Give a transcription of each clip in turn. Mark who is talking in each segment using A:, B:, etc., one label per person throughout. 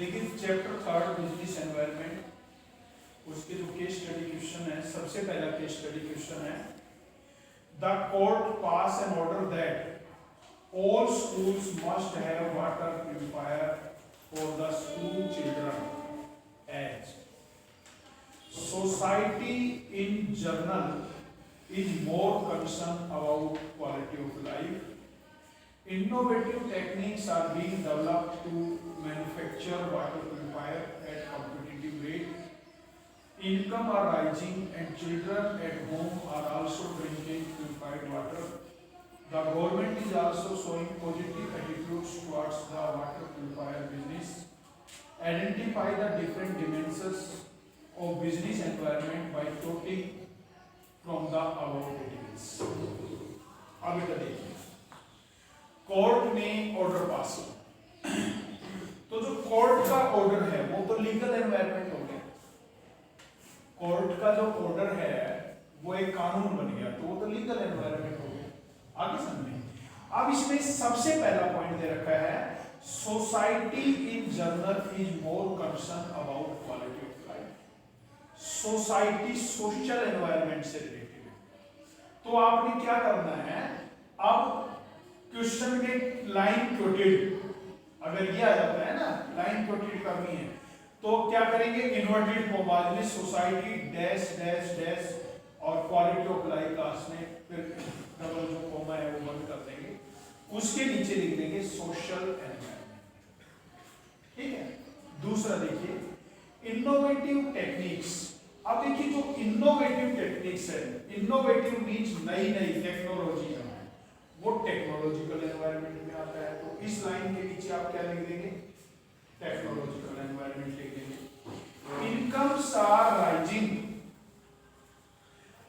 A: देखिए chapter third business environment, उसके जो केस स्टडी क्वेश्चन है, सबसे पहला केस स्टडी क्वेश्चन है, the court pass an order that all schools must have water purifier for the school children as society in general is more concern about quality of life. Innovative techniques are being developed to manufacture water purifier at competitive rate. Income are rising and children at home are also drinking purified water. The government is also showing positive attitudes towards the water purifier business. Identify the different dimensions of business environment by quoting from the above details. अब इधर देखिए, court ने order pass किया, तो जो court का order है वो तो लीगल एनवायरनमेंट हो गया. कोर्ट का जो ऑर्डर है वो एक कानून बन गया, तो वो तो लीगल एनवायरनमेंट हो गया. आगे समझें. अब इसमें सबसे पहला पॉइंट दे रखा है, society in general is more concern about quality of life. Society social environment से रिलेटेड है. तो आपने क्या करना है, अब क्वेश्चन में लाइन क्वोटेड, अगर ये आ जाता है ना, लाइन क्वोटेड करनी है, तो क्या करेंगे, इन्वर्टेड कॉमा में सोसाइटी डैश डैश डैश और क्वालिटी ऑफ लाइफ लास्ट में फिर डबल जो कॉमा है वो बंद कर देंगे, उसके नीचे लिख देंगे सोशल एनवायरनमेंट. ठीक है. दूसरा देखिए, इनोवेटिव टेक्निक्स. अब देखिए जो इनोवेटिव टेक्निक्स है, इनोवेटिव मींस नई नई टेक्नोलॉजी है, वो टेक्नोलॉजिकल एनवायरनमेंट में आता है. तो इस लाइन के नीचे आप क्या लिख देंगे, टेक्नोलॉजिकल एनवायरनमेंट लिख देंगे. Incomes are rising.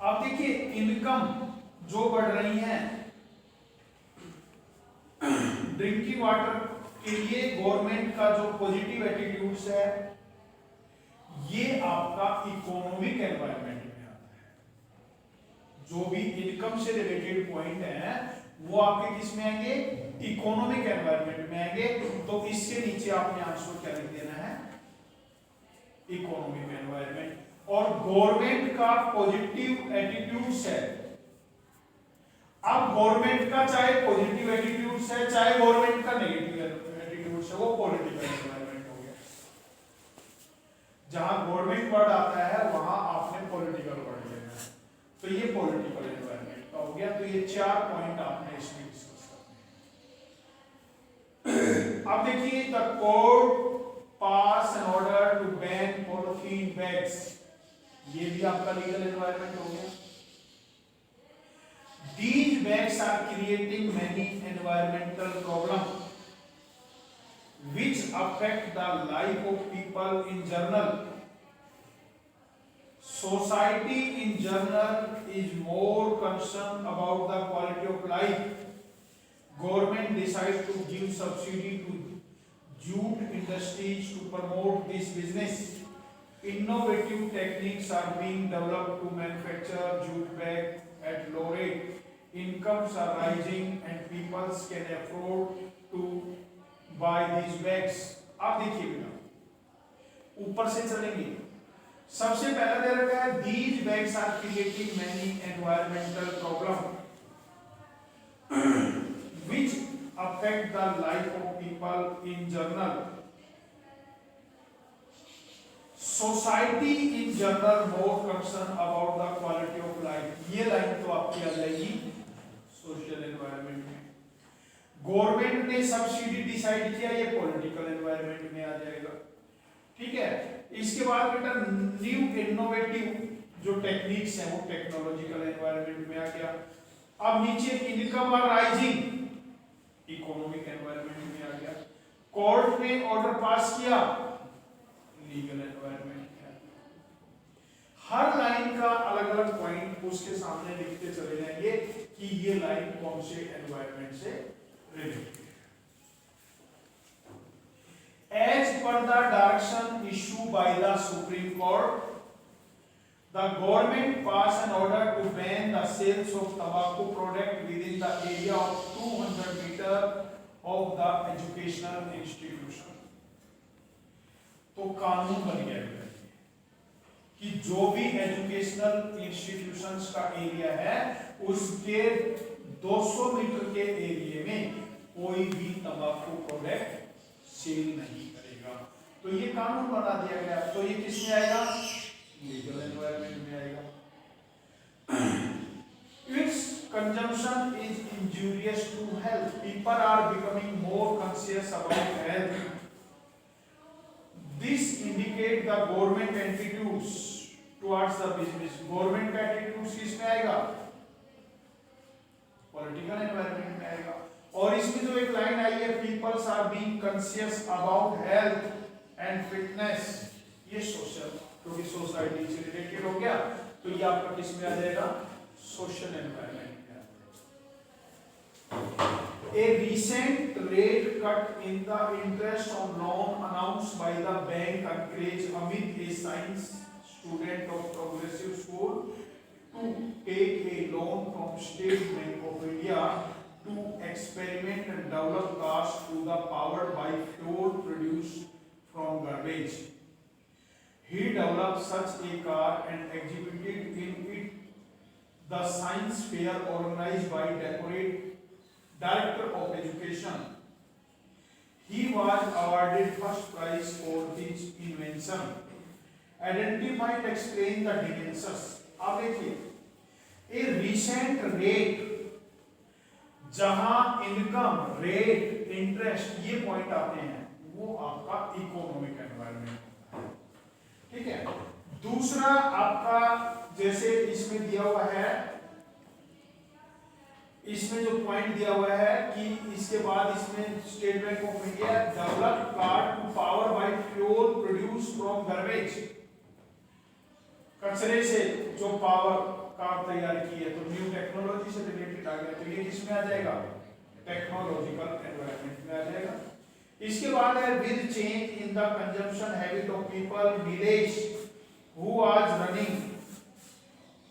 A: अब देखिए इनकम जो बढ़ रही है ड्रिंकिंग वाटर के लिए, गवर्नमेंट का जो पॉजिटिव एटीट्यूड्स है, ये आपका इकोनॉमिक एनवायरनमेंट में आता है. जो भी इनकम से रिलेटेड पॉइंट है वो आपके किस में आएंगे, इकोनॉमिक एनवायरनमेंट में आएंगे. तो इसके नीचे आपने आंसर क्या लिख देना है, इकोनॉमिक एनवायरनमेंट. और गवर्नमेंट का पॉजिटिव एटीट्यूड्स है. अब गवर्नमेंट का चाहे पॉजिटिव एटीट्यूड्स है, चाहे गवर्नमेंट का नेगेटिव एटीट्यूड्स है, वो पॉलिटिकल एनवायरनमेंट हो गया. जहां गवर्नमेंट वर्ड आता है वहां आपने पॉलिटिकल वर्ड लेना है. तो ये पॉलिटिकल एनवायरनमेंट का हो गया. तो ये 4 पॉइंट आपने इसमें डिस्कस करने. अब देखिए, the court pass an order to ban polythene bags. ये भी आपका लीगल एनवायरनमेंट हो गया. These bags are creating many environmental problems which affect the life of people in general. Society in general is more concerned about the quality of life. Government decides to give subsidy to jute industries to promote this business. Innovative techniques are being developed to manufacture jute bag at low rate. Incomes are rising and people can afford to buy these bags. आप देखिए बेटा, ऊपर से चलेंगे. सबसे पहला दे रखा है, these bags are creating many environmental problems which affect the life of people in general. Society in general more concerned about the quality of life. ये लाइन तो आपकी आ जाएगी सोशल एनवायरनमेंट में. गवर्नमेंट ने सब्सिडी डिसाइड किया, ये political environment में आ जाएगा. ठीक है. इसके बाद बेटा न्यू इनोवेटिव जो टेक्निक्स हैं वो टेक्नोलॉजिकल एनवायरनमेंट में आ गया. अब नीचे income are rising, economic environment में आ गया. कोर्ट ने ऑर्डर पास किया, लीगल एनवायरनमेंट है. हर लाइन का अलग अलग पॉइंट उसके सामने लिखते चले जाएंगे कि ये लाइन कौन से एनवायरनमेंट से रिलेटेड है. As per the direction issue by the supreme court, the government pass an order to ban the sales of tobacco product within the area of 200 metre of the educational institution. कानून बन गया है कि जो भी educational institutions का area है उसके 200 मीटर के एरिया में कोई भी तंबाकू प्रोडक्ट सेल नहीं करेगा। तो ये कानून बना दिया गया। तो ये किस में आएगा? लीगल एनवायरनमेंट में आएगा। Its consumption is injurious to health. People are becoming more conscious about health. This indicate the government attitudes towards the business. Government का attitudes किस में आएगा? Political environment में आएगा। और इसमें जो एक लाइन आई है, peoples are being conscious about health and fitness, ये सोशल, क्योंकि सोसाइटी से रिलेटेड हो गया, तो ये आपका किस में आ जाएगा? सोशल एनवायरनमेंट में आ जाएगा। A recent rate cut in the interest on loan announced by the bank encouraged Amit, a science student of Progressive School, to take a loan from State Bank of India to experiment and develop cars to the powered by fuel produced from garbage. He developed such a car and exhibited in it the science fair organized by Director of Education. He was awarded first prize for his invention. Identified, explain the differences. अब देखिए, a recent rate, जहां income, rate, interest ये point आते हैं, वो आपका economic environment है। ठीक है। दूसरा आपका जैसे इसमें दिया हुआ है, इसमें जो पॉइंट दिया हुआ है कि इसके बाद इसमें State Bank of India develop car to power by fuel produce from garbage, कचरे से जो पावर कार तैयार की है, तो न्यू टेक्नोलॉजी से रिलेटेड आ गया, तो ये किसमें आ जाएगा? टेक्नोलॉजिकल एनवायरनमेंट में आ जाएगा। इसके बाद है with change in the consumption habit of people, Nilesh who was running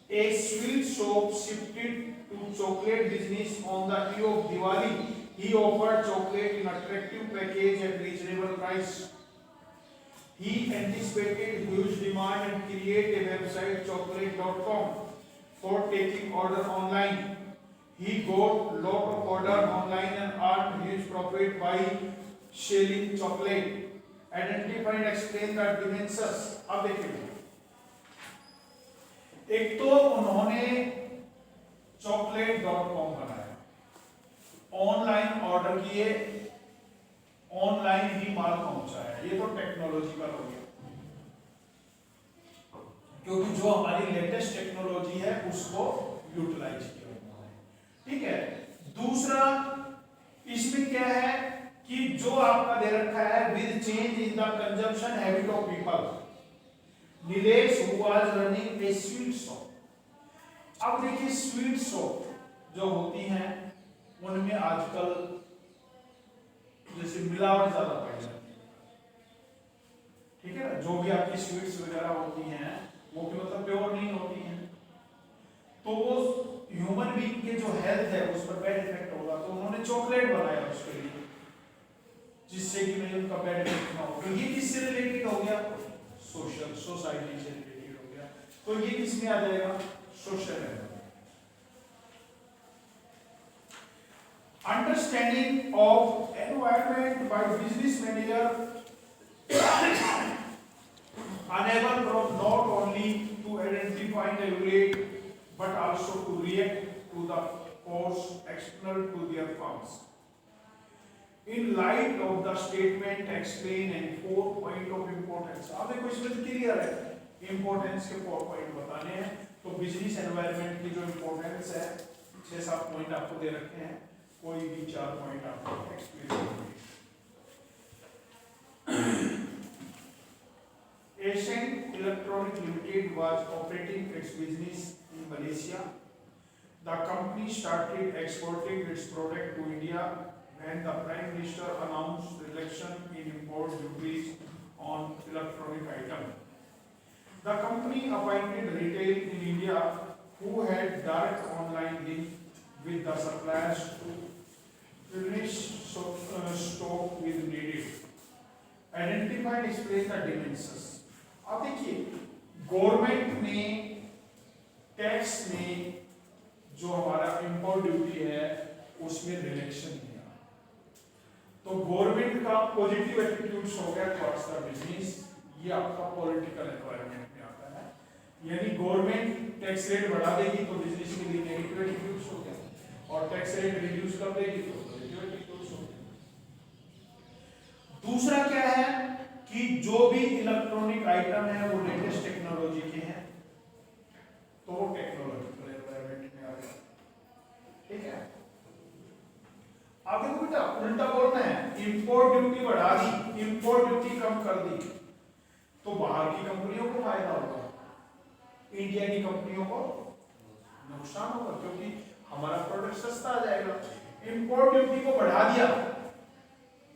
A: a sweet shop shifted to chocolate business on the eve of Diwali. He offered chocolate in attractive package at reasonable price. He anticipated huge demand and created a website chocolate.com for taking order online. He got lot of order online and earned huge profit by selling chocolate. Identify and explain the dimensions. अब देखिए, एक तो उन्होंने chocolate.com बनाया, online order किए, online ही माल पहुंचाया, ये तो टेक्नोलॉजिकल हो गया, क्योंकि जो हमारी लेटेस्ट टेक्नोलॉजी है उसको यूटिलाइज किया उन्होंने। ठीक है। दूसरा इसमें क्या है कि जो आपका दे रखा है with change in the consumption habit of people, Nilesh who was running a sweet shop। अब देखिए, स्वीट शॉप जो होती हैं उनमें आजकल जैसे मिलावट ज्यादा पाई जाती है। ठीक है ना, जो भी आपकी स्वीट्स वगैरह होती हैं वो भी मतलब प्योर नहीं होती हैं, तो वो ह्यूमन बीइंग के जो हेल्थ है उस पर बैड इफेक्ट होगा, तो उन्होंने चॉकलेट बनाया उसके लिए, जिससे कि नहीं उनका बैड इफेक्ट ना हो। तो ये किससे रिलेटेड हो गया? सोशल, सोसाइटी से रिलेटेड हो गया, तो ये किसमें आ जाएगा? सोशल है। Understanding of environment by business manager enable from not only to identify and evaluate but also to react to the force external to their firms. In light of the statement explain and 4 point of importance, अब देखो इसमें clear है, importance के 4 point बताने हैं। तो business environment की जो इंपॉर्टेंस है 6-7 पॉइंट आपको दे रखे हैं, कोई भी 4 पॉइंट आपको एक्सप्लेन करेंगे। Asian Electronic Limited was operating its business in Malaysia. The company started exporting its product to India when the Prime Minister announced reduction in import duties on electronic items. The company appointed retail in India who had direct online link with the suppliers to furnish stock with needed. Identify display the dimensions. अब देखिए government ने tax में जो हमारा import duty है उसमें reduction किया, तो गवर्नमेंट का पॉजिटिव एटीट्यूड हो गया टुवर्ड्स द बिजनेस, ये आपका पॉलिटिकल एनवायरनमेंट में आता है। यानी गवर्नमेंट टैक्स रेट बढ़ा देगी तो बिजनेस के लिए नेगेटिव एटीट्यूड हो गया, और टैक्स रेट रिड्यूस कर देगी तो पॉजिटिव एटीट्यूड हो गया। दूसरा क्या है कि जो भी इलेक्ट्रॉनिक आइटम है वो लेटेस्ट टेक्नोलॉजी के हैं, तो वो टेक्नोलॉजिकल एनवायरनमेंट में आ गया। ठीक है, अब देखो बेटा उल्टा बोलना है, इंपोर्ट ड्यूटी बढ़ा दी, इंपोर्ट ड्यूटी कम कर दी, तो बाहर की कंपनियों को फायदा होगा, इंडिया की कंपनियों को नुकसान होगा, क्योंकि हमारा प्रोडक्ट सस्ता आ जाएगा। इंपोर्ट ड्यूटी को बढ़ा दिया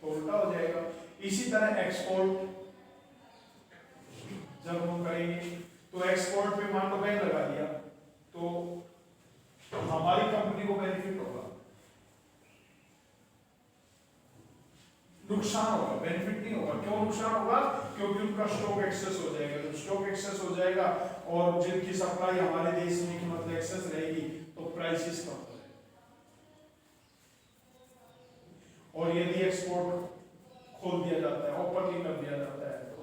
A: तो उल्टा हो जाएगा। इसी तरह एक्सपोर्ट जब हम करेंगे तो एक्सपोर्ट पे मान लो बैन लगा दिया तो हमारी कंपनी को बेनिफिट होगा, नुकसान होगा, बेनिफिट नहीं होगा। क्यों नुकसान होगा? क्योंकि उनका स्टॉक एक्सेस हो जाएगा। जब स्टॉक एक्सेस हो जाएगा और जिनकी सप्लाई हमारे देश में की मतलब एक्सेस रहेगी तो प्राइसेस कम हो जाएगा, और यदि एक्सपोर्ट खोल दिया जाता है, ओपनली कर दिया जाता है तो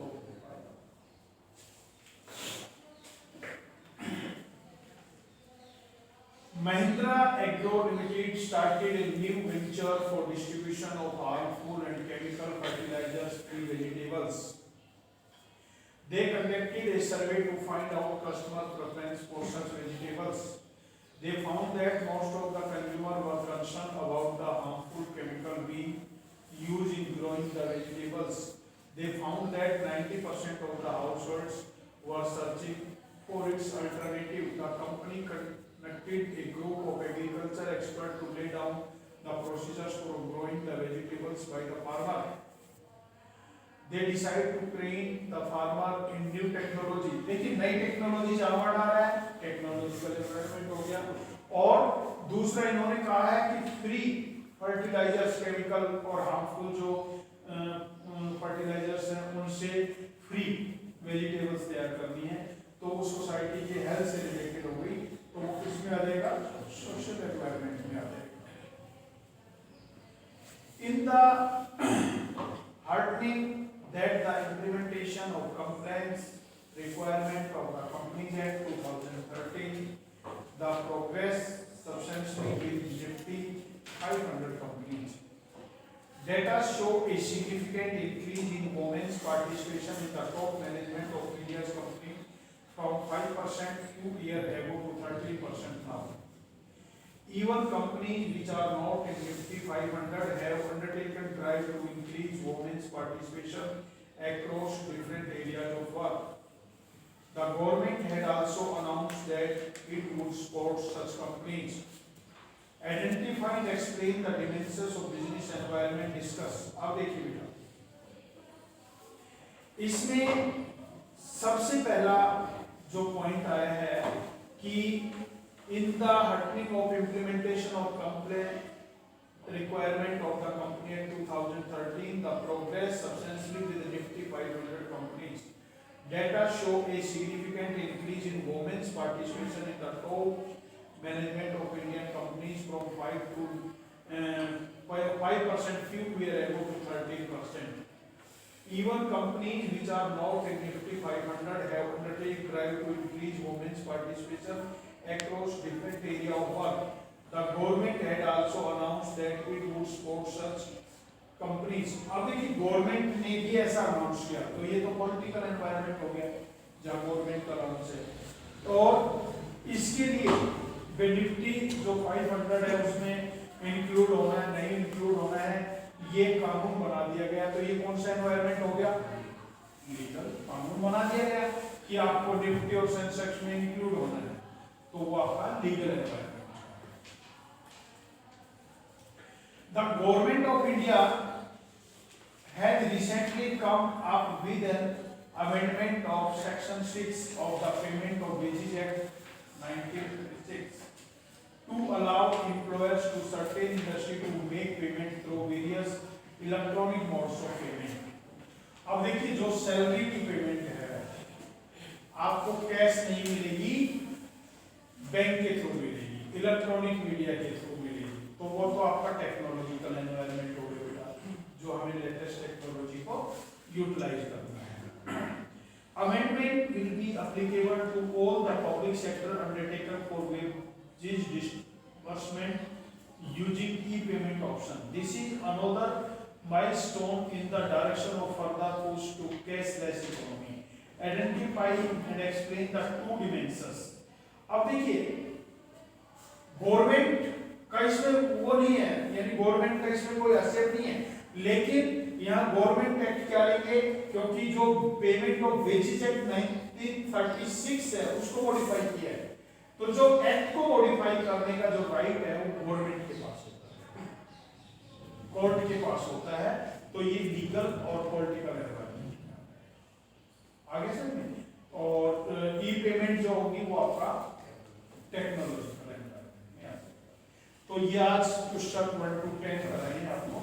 A: Mahindra Agro Limited started a new venture for distribution of harmful and chemical fertilizers to vegetables. They conducted a survey to find out customer preference for such vegetables. They found that most of the consumers were concerned about the harmful chemical being used in growing the vegetables. They found that 90% of the households were searching for its alternative. The company conducted a group of agriculture experts to lay down the procedures for growing the vegetables by the farmer. They decided to train the farmer in new technology. देखिए नई technology जहाँ बढ़ा रहा है, technological development हो गया। और दूसरा इन्होंने कहा है कि फ्री फर्टिलाइजर्स, केमिकल और हार्मफुल जो फर्टिलाइजर्स हैं उनसे फ्री वेजिटेबल्स तैयार करनी है, तो वो सोसाइटी के हेल्थ से रिलेटेड हो गई, तो वो किसमें आ जाएगा? सोशल एनवायरनमेंट में आ जाएगा। In the heartening that the implementation of compliance requirement of the Companies Act 2013, the progress substantially with Nifty 500 companies. Data show a significant increase in women's participation in the top management of India's companies from 5% few years ago to 13% now. Even companies which are not in Nifty 500 have undertaken drive to increase women's participation across different areas of work. The government had also announced that it would support such companies. Identify and explain the dimensions of business environment discuss. अब देखिए बेटा, इसमें सबसे पहला जो point आया है कि in the heartening of implementation of compliance requirement of the Company Act 2013, the progress substantially with the Nifty 500 companies. Data show a significant increase in women's participation in the top management of Indian companies from 5% few years ago to 13%. Even companies which are not in Nifty 500 have undertaken drive to increase women's participation across different areas of work. The government had also announced that it would support such companies. अब देखिए government ने भी ऐसा announce किया, तो ये तो political environment हो गया जहाँ गवर्नमेंट का अनाउंस है। और इसके लिए निफ्टी जो 500 है उसमें इंक्लूड होना है, नहीं इंक्लूड होना है, ये कानून बना दिया गया। तो ये कौन सा एनवायरनमेंट हो गया? लीगल कानून बना दिया गया कि आपको निफ्टी और सेंसेक्स में इंक्लूड होना है, तो वो आपका legal environment. The government of India has recently come up with an amendment of Section 6 of the Payment of Wages Act 1956 to allow employers to certain industry to make payment through various electronic modes of payment. अब देखिए जो salary की payment है आपको cash नहीं मिलेगी, bank के through मिलेगी, इलेक्ट्रॉनिक मीडिया के थ्रू मिलेगी, तो वो तो आपका टेक्नोलॉजिकल एनवायरनमेंट हो गया बेटा, जो हमें लेटेस्ट टेक्नोलॉजी को यूटिलाइज करना है। Amendment will be applicable to all the public sector undertaken for wages disbursement using e-payment option. This is another milestone in the direction of further push to cashless economy. Identify and explain the two dimensions. अब देखिए government का इसमें वो नहीं है, यानी government का इसमें कोई असर नहीं है, लेकिन यहाँ गवर्नमेंट एक्ट क्या लेंगे, क्योंकि जो पेमेंट ऑफ वेजेस एक्ट 1936 है उसको मॉडिफाई किया है, तो जो एक्ट को मॉडिफाई करने का जो राइट है वो गवर्नमेंट के पास होता है, कोर्ट के पास होता है, तो ये लीगल और पॉलिटिकल एनवायरनमेंट आगे समझे। और ई पेमेंट जो होगी वो आपका टेक्नोलॉजिकल एनवायरनमेंट। तो ये आज पुस्तक 1 to 10 कराएंगे आपको।